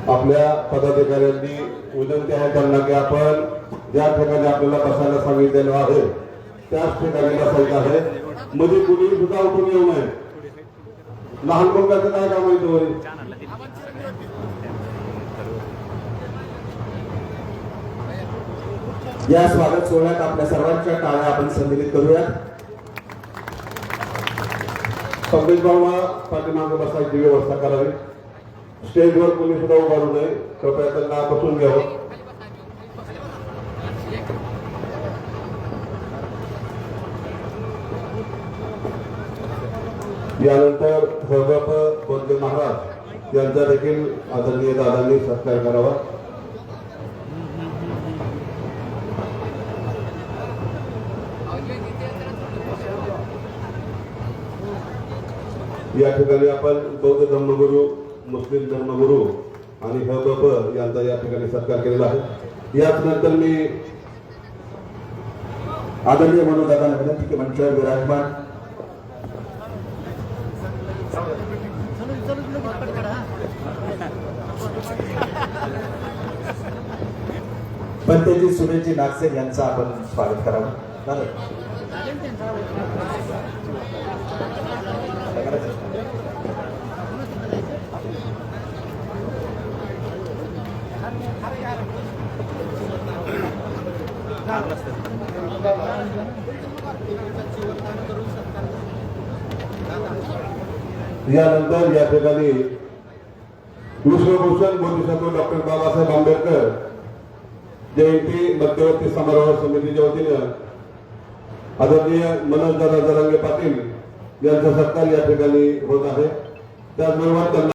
आपल्या पदाधिकाऱ्यांनी विनंती आहे त्यांना की आपण ज्या ठिकाणी आपल्याला बसायला सांगितलेलं आहे त्याच ठिकाणी बसायचं आहे. मध्ये कुणी सुद्धा उठून येऊ नये. लहान मुलाचं काय काम आहे? या स्वागत सोहळ्यात आपल्या सर्वांच्या टाळ्या आपण संमिलित करूयात. संदेश भावना पाठीमागे बसायची व्यवस्था करावी. स्टेजवर कोणी सुद्धा उभारू नये. कृपया त्यांना बसून घ्यावं. यानंतर हळगप बोलते महाराज यांचा देखील आदरणीय दादांनी सत्कार करावा. या ठिकाणी आपण बौद्ध धर्मगुरू, मुस्लिम धर्मगुरू आणि हळगप यांचा या ठिकाणी सत्कार केलेला आहे. याच नंतर मी आदरणीय मनोदादांना विनंती की मंचावर विराजमान पंतेजी सुरेशजी नागसेन यांचं आपण स्वागत करावं. यानंतर या ठिकाणी विश्वभूषण बोधिसत्व डॉक्टर बाबासाहेब आंबेडकर जयंती मध्यवर्ती समारोह समितीच्या वतीनं आदरणीय मनोजदादा जरांगे पाटील यांचा सत्कार या ठिकाणी होत आहे. त्याचबरोबर त्यांना